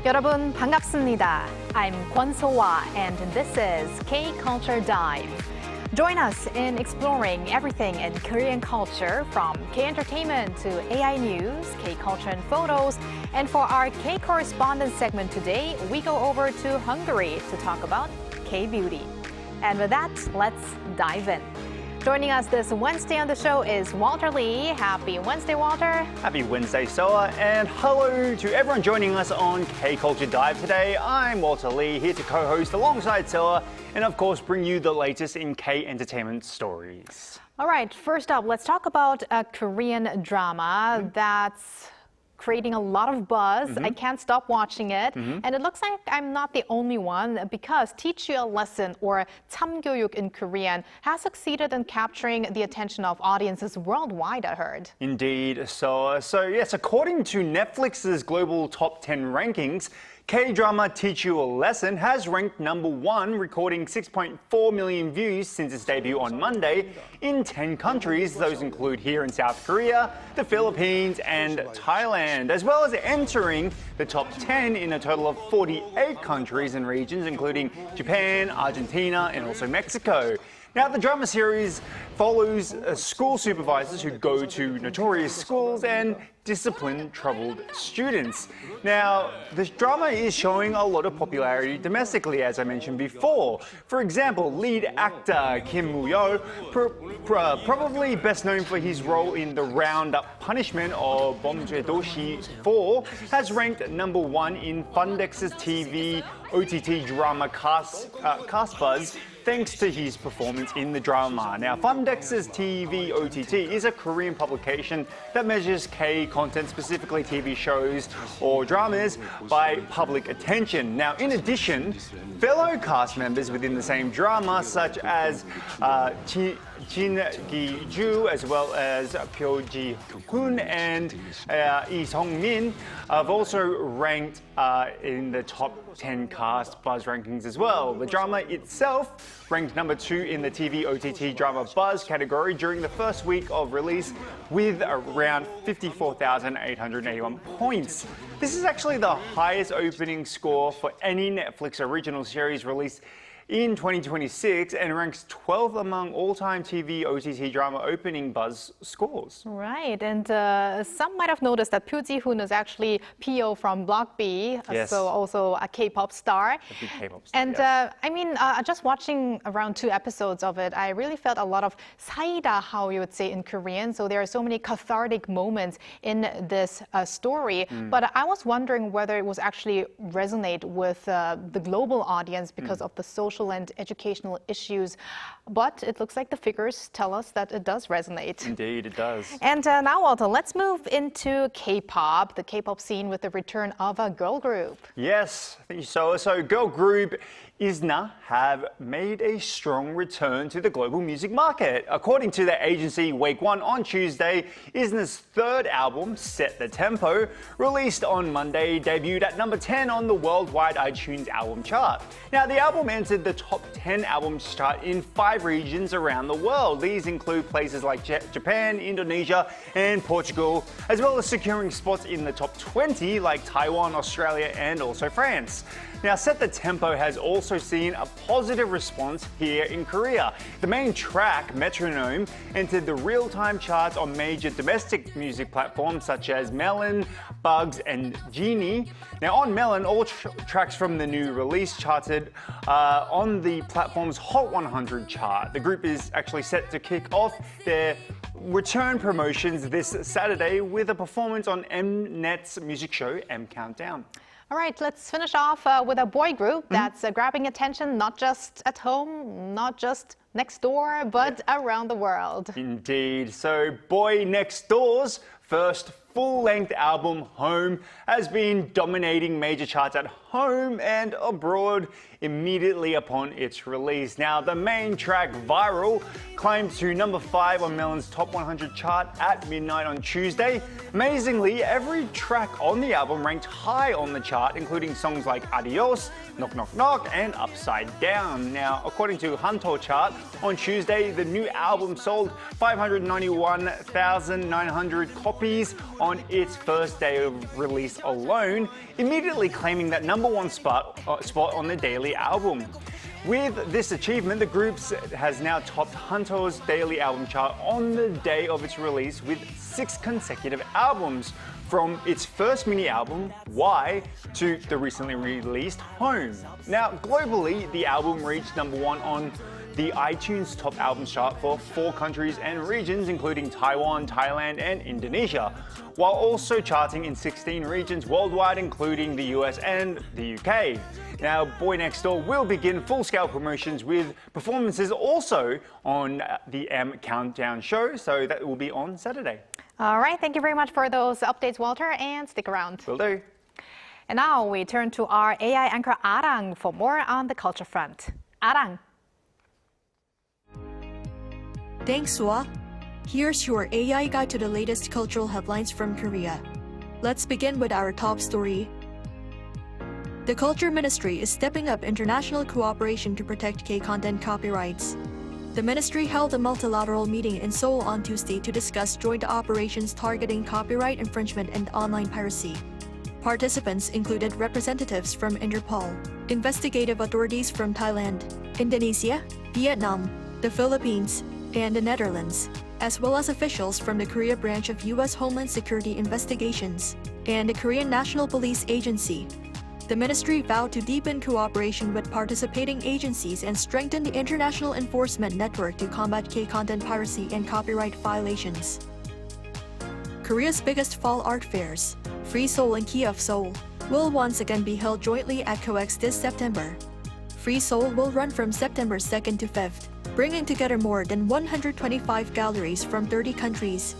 여러분 반갑습니다. I'm Kwon So-hwa and this is K-Culture Dive. Join us in exploring everything in Korean culture from K-entertainment to AI news, K-culture and photos. And for our K-Correspondent segment today, we go over to Hungary to talk about K-beauty. And with that, let's dive in. Joining us this Wednesday on the show is Walter Lee. Happy Wednesday, Walter. Happy Wednesday, Soa, and hello to everyone joining us on K-Culture Dive today. I'm Walter Lee, here to co-host alongside Soa, and of course bring you the latest in K-entertainment stories. All right, first up, let's talk about a Korean drama that's creating a lot of buzz. I can't stop watching it. And it looks like I'm not the only one because Teach You a Lesson, or 참교육 in Korean, has succeeded in capturing the attention of audiences worldwide, I heard. Indeed, so yes, according to Netflix's global top 10 rankings, K-drama Teach You a Lesson has ranked #1, recording 6.4 million views since its debut on Monday in 10 countries. Those include here in South Korea, the Philippines, and Thailand, as well as entering the top 10 in a total of 48 countries and regions, including Japan, Argentina, and also Mexico. Now, the drama series follows school supervisors who go to notorious schools and discipline troubled students. Now, this drama is showing a lot of popularity domestically, as I mentioned before. For example, lead actor Kim Woo-yo, probably best known for his role in the Roundup Punishment of 범죄도시 4, has ranked #1 in Fundex's TV OTT drama cast buzz, thanks to his performance in the drama. Now, Fundex's TV OTT is a Korean publication that measures K content, specifically TV shows or dramas, by public attention. Now, in addition, fellow cast members within the same drama, such as Jin Gi-ju, as well as Pyo Ji-hoon and Lee Sung-min, have also ranked in the top 10 cast buzz rankings as well. The drama itself ranked #2 in the TV OTT drama buzz category during the first week of release with around 54,881 points. This is actually the highest opening score for any Netflix original series released in 2026 and ranks 12th among all-time TV OTT drama opening buzz scores. Right, and some might have noticed that Pyo Ji-hoon is actually Pio from Block B, Yes. so also a K-pop star. A big K-pop star, And yes. I mean, just watching around 2 episodes of it, I really felt a lot of 사이다, how you would say in Korean. So there are so many cathartic moments in this story. But I was wondering whether it was actually resonate with the global audience because of the social and educational issues. But it looks like the figures tell us that it does resonate. Indeed, it does. And now, Walter, let's move into K-pop, the K-pop scene with the return of a girl group. Yes, thank you, So girl group ISNA have made a strong return to the global music market. According to the agency Wake One on Tuesday, ISNA's third album, Set the Tempo, released on Monday, debuted at #10 on the worldwide iTunes album chart. Now, the album entered the top 10 albums chart in 5 regions around the world. These include places like Japan, Indonesia, and Portugal, as well as securing spots in the top 20 like Taiwan, Australia, and also France. Now, Set the Tempo has also seen a positive response here in Korea. The main track, Metronome, entered the real-time charts on major domestic music platforms such as Melon, Bugs, and Genie. Now, on Melon, all tracks from the new release charted on the platform's Hot 100 chart. The group is actually set to kick off their return promotions this Saturday with a performance on Mnet's music show, M Countdown. All right, let's finish off with a boy group that's grabbing attention not just at home, not just next door, but around the world. Indeed. So Boy Next Door's first full-length album, Home, has been dominating major charts at home and abroad immediately upon its release. Now, the main track, Viral, climbed to #5 on Melon's Top 100 chart at midnight on Tuesday. Amazingly, every track on the album ranked high on the chart, including songs like Adios, Knock Knock Knock, and Upside Down. Now, according to Hanto Chart, on Tuesday, the new album sold 591,900 copies on its first day of release alone, immediately claiming that #1 spot on the daily album. With this achievement, the group has now topped Hunter's daily album chart on the day of its release with 6 consecutive albums, from its first mini album, Why, to the recently released Home. Now, globally, the album reached #1 on the iTunes top albums chart for 4 countries and regions, including Taiwan, Thailand, and Indonesia, while also charting in 16 regions worldwide, including the US and the UK. Now, Boy Next Door will begin full-scale promotions with performances also on the M Countdown show, so that will be on Saturday. All right, thank you very much for those updates, Walter, and stick around. Will do. And now we turn to our AI anchor Arang for more on the culture front. Arang. Thanks, Swa. Here's your AI guide to the latest cultural headlines from Korea. Let's begin with our top story. The Culture Ministry is stepping up international cooperation to protect K-content copyrights. The ministry held a multilateral meeting in Seoul on Tuesday to discuss joint operations targeting copyright infringement and online piracy. Participants included representatives from Interpol, investigative authorities from Thailand, Indonesia, Vietnam, the Philippines, and the Netherlands, as well as officials from the Korea branch of U.S. Homeland Security Investigations and the Korean National Police Agency. The ministry vowed to deepen cooperation with participating agencies and strengthen the international enforcement network to combat K-content piracy and copyright violations. Korea's biggest fall art fairs, Free Seoul and Key of Seoul, will once again be held jointly at COEX this September. Free Seoul will run from September 2nd to 5th, bringing together more than 125 galleries from 30 countries.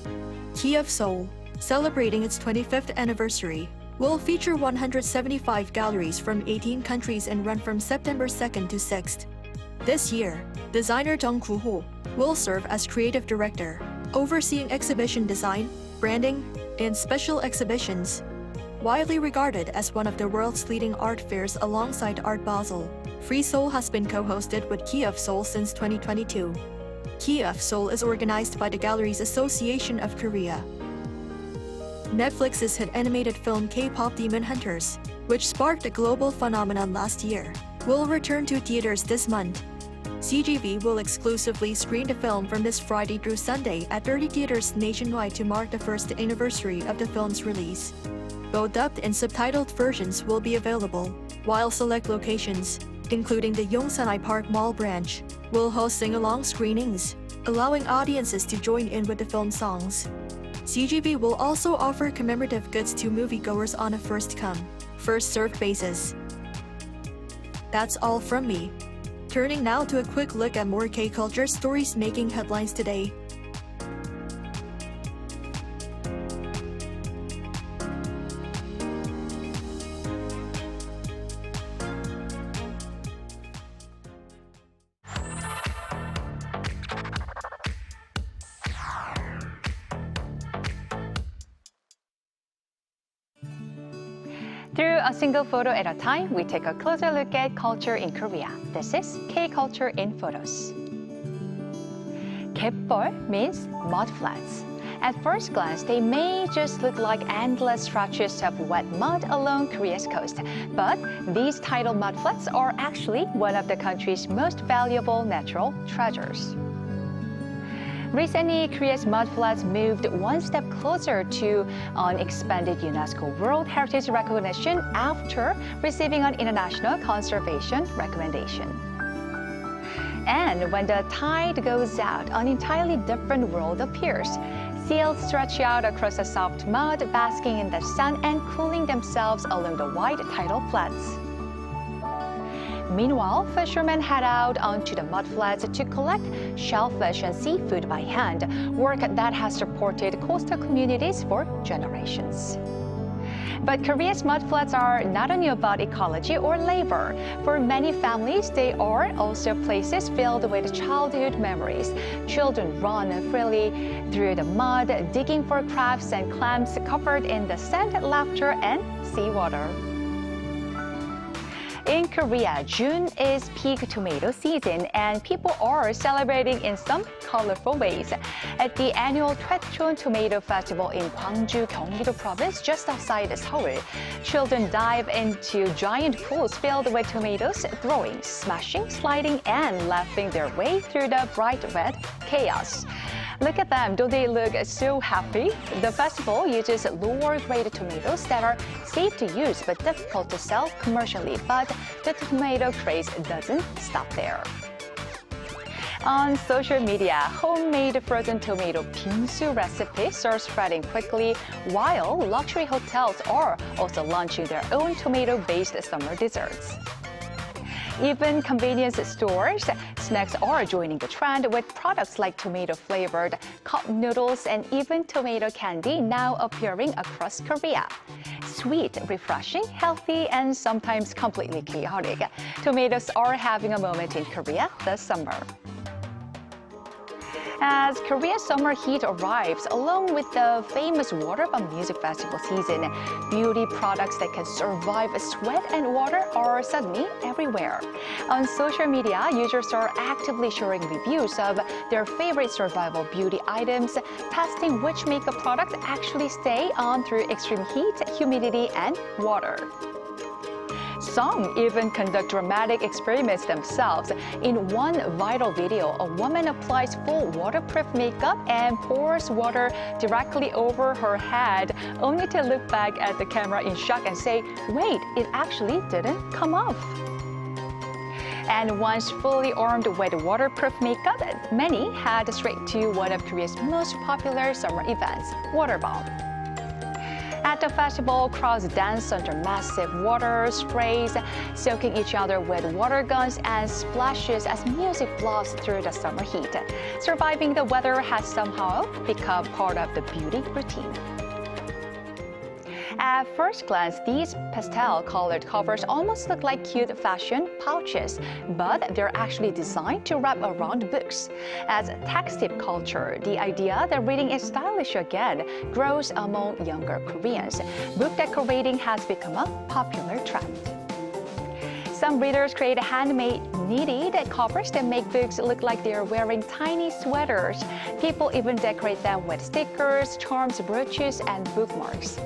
Key of Seoul, celebrating its 25th anniversary, will feature 175 galleries from 18 countries and run from September 2nd to 6th. This year, designer Jung Koo-ho will serve as creative director, overseeing exhibition design, branding, and special exhibitions. Widely regarded as one of the world's leading art fairs alongside Art Basel, Free Seoul has been co-hosted with Key of Seoul since 2022. Key of Seoul is organized by the Galleries Association of Korea. Netflix's hit animated film K-pop Demon Hunters, which sparked a global phenomenon last year, will return to theaters this month. CGV will exclusively screen the film from this Friday through Sunday at 30 theaters nationwide to mark the first anniversary of the film's release. Both dubbed and subtitled versions will be available, while select locations, including the Yongsanai Park Mall branch, will host sing-along screenings, allowing audiences to join in with the film songs. CGV will also offer commemorative goods to moviegoers on a first-come, first-served basis. That's all from me. Turning now to a quick look at more K-culture stories making headlines today. Through a single photo at a time, we take a closer look at culture in Korea. This is K-Culture in Photos. 갯벌 means mudflats. At first glance, they may just look like endless stretches of wet mud along Korea's coast. But these tidal mudflats are actually one of the country's most valuable natural treasures. Recently, Korea's mudflats moved one step closer to an expanded UNESCO World Heritage recognition after receiving an international conservation recommendation. And when the tide goes out, an entirely different world appears. Seals stretch out across the soft mud, basking in the sun and cooling themselves along the wide tidal flats. Meanwhile, fishermen head out onto the mudflats to collect shellfish and seafood by hand, work that has supported coastal communities for generations. But Korea's mudflats are not only about ecology or labor. For many families, they are also places filled with childhood memories. Children run freely through the mud, digging for crabs and clams covered in the sand, laughter, and seawater. In Korea, June is peak tomato season and people are celebrating in some colorful ways. At the annual Twetchon Tomato Festival in Gwangju, Gyeonggi-do Province, just outside Seoul, children dive into giant pools filled with tomatoes, throwing, smashing, sliding, and laughing their way through the bright red chaos. Look at them, don't they look so happy? The festival uses lower-grade tomatoes that are safe to use but difficult to sell commercially. But the tomato craze doesn't stop there. On social media, homemade frozen tomato bingsu recipes are spreading quickly, while luxury hotels are also launching their own tomato-based summer desserts. Even convenience stores, snacks are joining the trend with products like tomato-flavored cup noodles and even tomato candy now appearing across Korea. Sweet, refreshing, healthy, and sometimes completely chaotic, tomatoes are having a moment in Korea this summer. As Korea's summer heat arrives, along with the famous water bomb music festival season, beauty products that can survive sweat and water are suddenly everywhere. On social media, users are actively sharing reviews of their favorite survival beauty items, testing which makeup products actually stay on through extreme heat, humidity, and water. Some even conduct dramatic experiments themselves. In one viral video, a woman applies full waterproof makeup and pours water directly over her head, only to look back at the camera in shock and say, "Wait, it actually didn't come off." And once fully armed with waterproof makeup, many head straight to one of Korea's most popular summer events, water bomb. At the festival, crowds dance under massive water sprays, soaking each other with water guns and splashes as music blasts through the summer heat. Surviving the weather has somehow become part of the beauty routine. At first glance, these pastel-colored covers almost look like cute fashion pouches, but they're actually designed to wrap around books. As textip culture, the idea that reading is stylish again grows among younger Koreans. Book decorating has become a popular trend. Some readers create handmade knitted covers that make books look like they're wearing tiny sweaters. People even decorate them with stickers, charms, brooches, and bookmarks.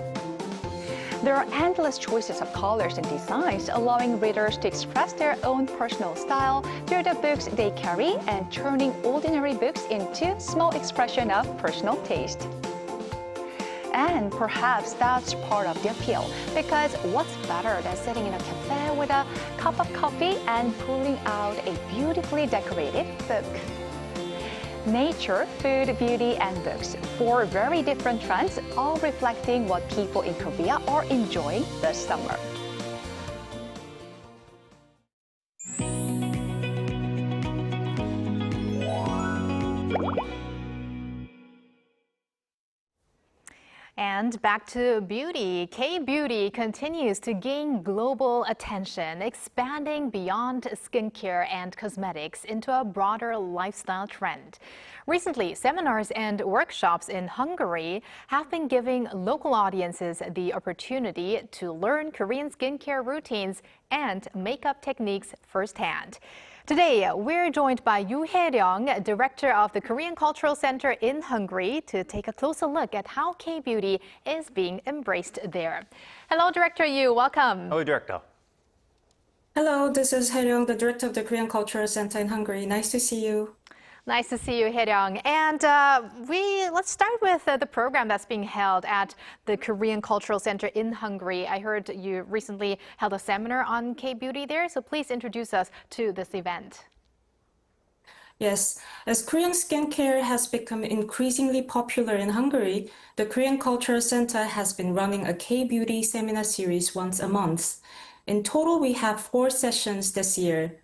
There are endless choices of colors and designs, allowing readers to express their own personal style through the books they carry and turning ordinary books into small expression of personal taste. And perhaps that's part of the appeal, because what's better than sitting in a cafe with a cup of coffee and pulling out a beautifully decorated book? Nature, food, beauty, and books. Four very different trends, all reflecting what people in Korea are enjoying this summer. And back to beauty. K-beauty continues to gain global attention, expanding beyond skincare and cosmetics into a broader lifestyle trend. Recently, seminars and workshops in Hungary have been giving local audiences the opportunity to learn Korean skincare routines and makeup techniques firsthand. Today, we're joined by Yoo Hae-ryung, director of the Korean Cultural Center in Hungary, to take a closer look at how K-beauty is being embraced there. Hello, Director Yoo. Welcome. Hello, Director. Hello, this is Hae-ryung, the director of the Korean Cultural Center in Hungary. Nice to see you. Nice to see you, Hae-ryung. And let's start with the program that's being held at the Korean Cultural Center in Hungary. I heard you recently held a seminar on K-beauty there, so please introduce us to this event. Yes, as Korean skincare has become increasingly popular in Hungary, the Korean Cultural Center has been running a K-beauty seminar series once a month. In total, we have 4 sessions this year.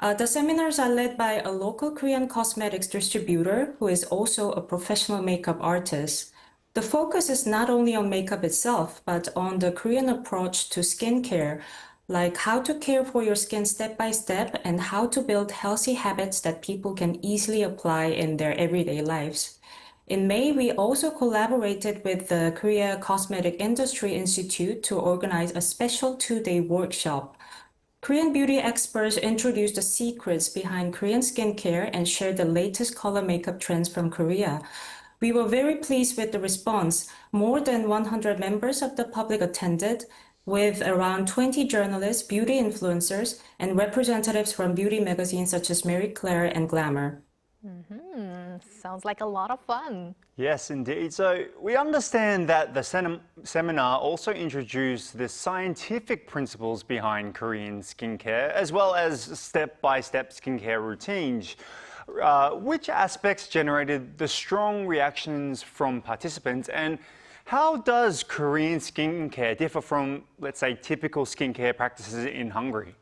The seminars are led by a local Korean cosmetics distributor who is also a professional makeup artist. The focus is not only on makeup itself, but on the Korean approach to skincare, like how to care for your skin step by step and how to build healthy habits that people can easily apply in their everyday lives. In May, we also collaborated with the Korea Cosmetic Industry Institute to organize a special 2-day workshop. Korean beauty experts introduced the secrets behind Korean skincare and shared the latest color makeup trends from Korea. We were very pleased with the response. More than 100 members of the public attended, with around 20 journalists, beauty influencers, and representatives from beauty magazines such as Marie Claire and Glamour. Sounds like a lot of fun. Yes, indeed. So we understand that the seminar also introduced the scientific principles behind Korean skincare, as well as step-by-step skincare routines. Which aspects generated the strong reactions from participants, and how does Korean skincare differ from, let's say, typical skincare practices in Hungary?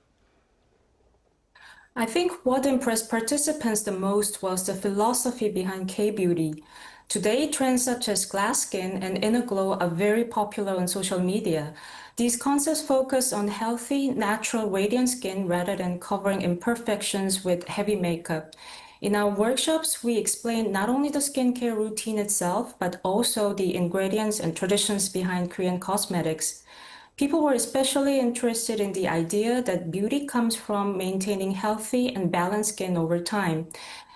I think what impressed participants the most was the philosophy behind K-beauty. Today, trends such as glass skin and inner glow are very popular on social media. These concepts focus on healthy, natural, radiant skin rather than covering imperfections with heavy makeup. In our workshops, we explain not only the skincare routine itself, but also the ingredients and traditions behind Korean cosmetics. People were especially interested in the idea that beauty comes from maintaining healthy and balanced skin over time.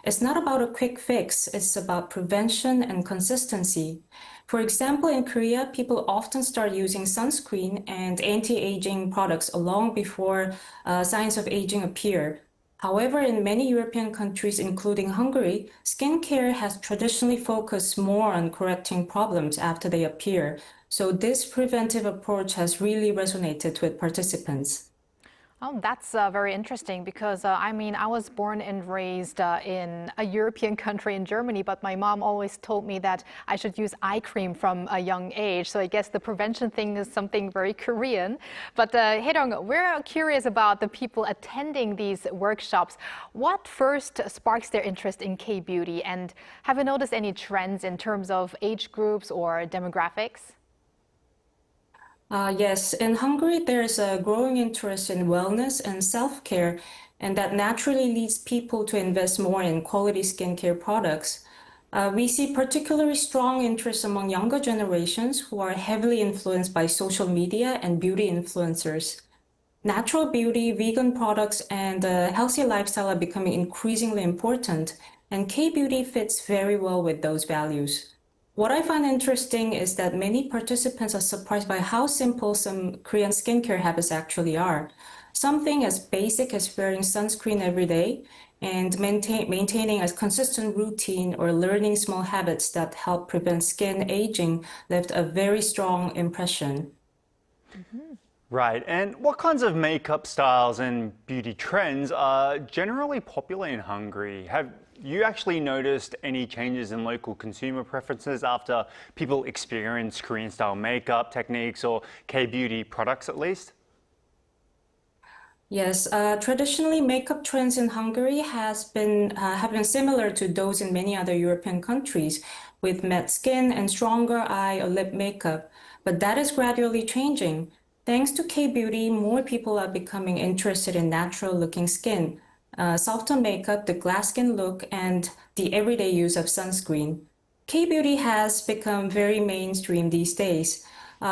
It's not about a quick fix, it's about prevention and consistency. For example, in Korea, people often start using sunscreen and anti-aging products long before signs of aging appear. However, in many European countries, including Hungary, skincare has traditionally focused more on correcting problems after they appear. So this preventive approach has really resonated with participants. Oh, that's very interesting because I mean, I was born and raised in a European country in Germany, but my mom always told me that I should use eye cream from a young age. So I guess the prevention thing is something very Korean. But Hae-dong, we're curious about the people attending these workshops. What first sparks their interest in K-beauty? And have you noticed any trends in terms of age groups or demographics? Yes, in Hungary, there's a growing interest in wellness and self-care, and that naturally leads people to invest more in quality skincare products. We see particularly strong interest among younger generations who are heavily influenced by social media and beauty influencers. Natural beauty, vegan products, and a healthy lifestyle are becoming increasingly important, and K-beauty fits very well with those values. What I find interesting is that many participants are surprised by how simple some Korean skincare habits actually are. Something as basic as wearing sunscreen every day and maintaining a consistent routine or learning small habits that help prevent skin aging left a very strong impression. Right, and what kinds of makeup styles and beauty trends are generally popular in Hungary? Have you actually noticed any changes in local consumer preferences after people experience Korean-style makeup techniques or K-beauty products at least? Yes, traditionally makeup trends in Hungary have been similar to those in many other European countries, with matte skin and stronger eye or lip makeup. But that is gradually changing. Thanks to K-beauty, more people are becoming interested in natural-looking skin, softer makeup, the glass skin look, and the everyday use of sunscreen. K-beauty has become very mainstream these days.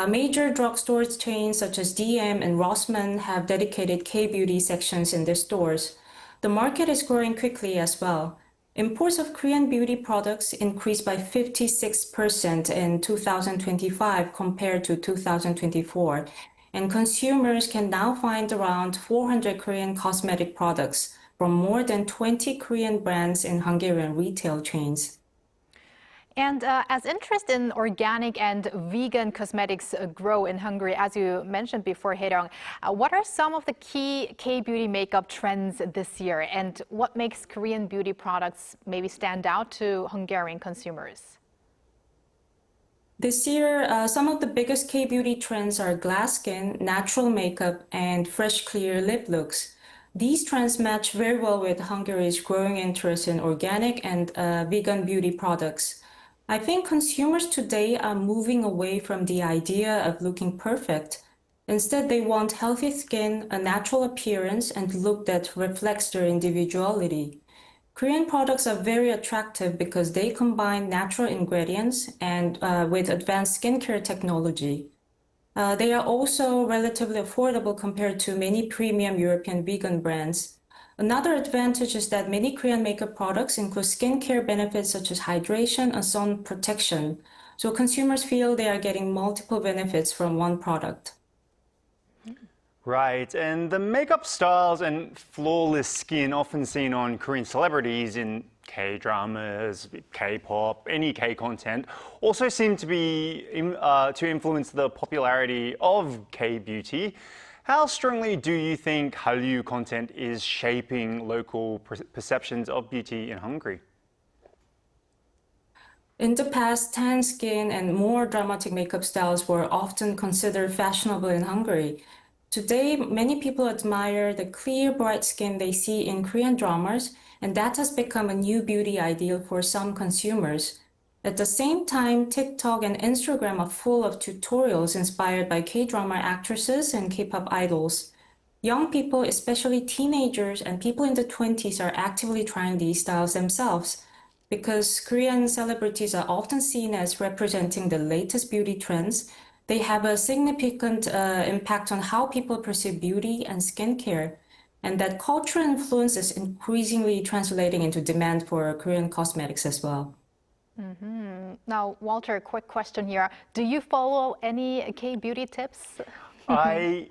Major drugstore chains such as DM and Rossmann have dedicated K-beauty sections in their stores. The market is growing quickly as well. Imports of Korean beauty products increased by 56% in 2025 compared to 2024, and consumers can now find around 400 Korean cosmetic products from more than 20 Korean brands in Hungarian retail chains. And as interest in organic and vegan cosmetics grow in Hungary, as you mentioned before, Hae-dong, what are some of the key K-beauty makeup trends this year? And what makes Korean beauty products maybe stand out to Hungarian consumers? This year, some of the biggest K-beauty trends are glass skin, natural makeup, and fresh, clear lip looks. These trends match very well with Hungary's growing interest in organic and vegan beauty products. I think consumers today are moving away from the idea of looking perfect. Instead, they want healthy skin, a natural appearance, and look that reflects their individuality. Korean products are very attractive because they combine natural ingredients and with advanced skincare technology. They are also relatively affordable compared to many premium European vegan brands. Another advantage is that many Korean makeup products include skincare benefits such as hydration and sun protection. So consumers feel they are getting multiple benefits from one product. Right, and the makeup styles and flawless skin often seen on Korean celebrities in K-dramas, K-pop, any K-content also seem to be to influence the popularity of K-beauty. How strongly do you think Hallyu content is shaping local perceptions of beauty in Hungary? In the past, tan skin and more dramatic makeup styles were often considered fashionable in Hungary. Today, many people admire the clear, bright skin they see in Korean dramas, and that has become a new beauty ideal for some consumers. At the same time, TikTok and Instagram are full of tutorials inspired by K-drama actresses and K-pop idols. Young people, especially teenagers and people in the 20s, are actively trying these styles themselves. Because Korean celebrities are often seen as representing the latest beauty trends, they have a significant impact on how people perceive beauty and skincare. And that cultural influence is increasingly translating into demand for Korean cosmetics as well. Now, Walter, quick question here. Do you follow any K-beauty tips? I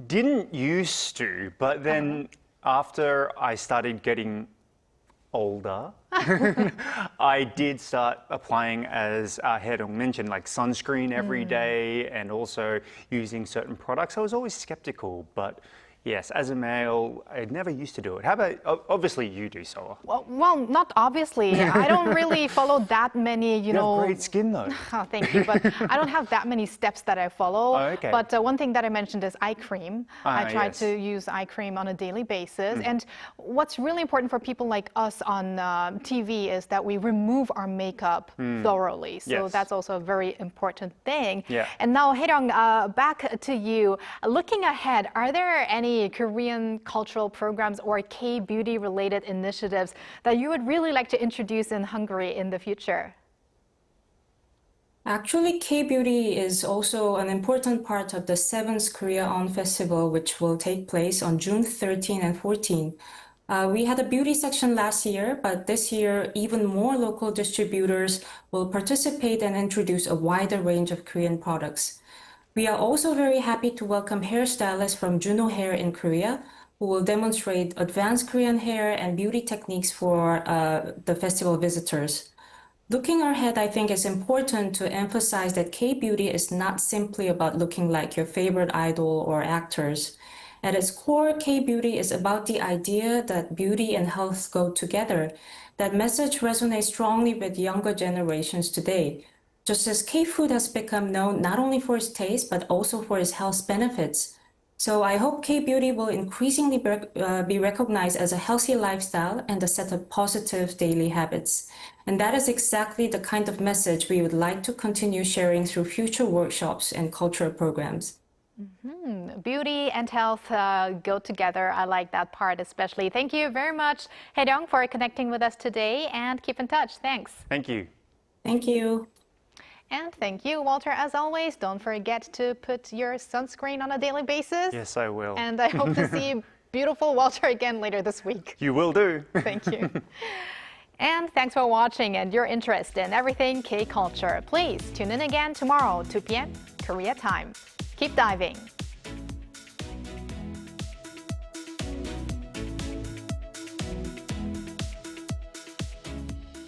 didn't used to, but then after I started getting older, I did start applying, as Hae-dong mentioned, like sunscreen every day and also using certain products. I was always skeptical, but yes, as a male, I never used to do it. How about, obviously you do, Soa. Well, not obviously. I don't really follow that many, you know. You have great skin though. Oh, thank you, but I don't have that many steps that I follow. Oh, okay. But one thing that I mentioned is eye cream. I try yes. to use eye cream on a daily basis. And what's really important for people like us on TV is that we remove our makeup thoroughly. So Yes. that's also a very important thing. Yeah. And now, Hae-dong, back to you. Looking ahead, are there any Korean cultural programs or K-beauty related initiatives that you would really like to introduce in Hungary in the future? Actually, K-beauty is also an important part of the 7th Korea On Festival, which will take place on June 13 and 14. We had a beauty section last year, but this year, even more local distributors will participate and introduce a wider range of Korean products. We are also very happy to welcome hairstylists from Juno Hair in Korea, who will demonstrate advanced Korean hair and beauty techniques for the festival visitors. Looking ahead, I think it's important to emphasize that K-beauty is not simply about looking like your favorite idol or actors. At its core, K-beauty is about the idea that beauty and health go together. That message resonates strongly with younger generations today. Just as K-food has become known not only for its taste, but also for its health benefits. So I hope K-beauty will increasingly be recognized as a healthy lifestyle and a set of positive daily habits. And that is exactly the kind of message we would like to continue sharing through future workshops and cultural programs. Beauty and health go together. I like that part especially. Thank you very much, Hae-dong, for connecting with us today, and keep in touch. Thanks. Thank you. Thank you. And thank you, Walter, as always. Don't forget to put your sunscreen on a daily basis. Yes, I will. And I hope to see beautiful Walter again later this week. You will do. Thank you. And thanks for watching and your interest in everything K-culture. Please tune in again tomorrow, 2 p.m. Korea time. Keep diving.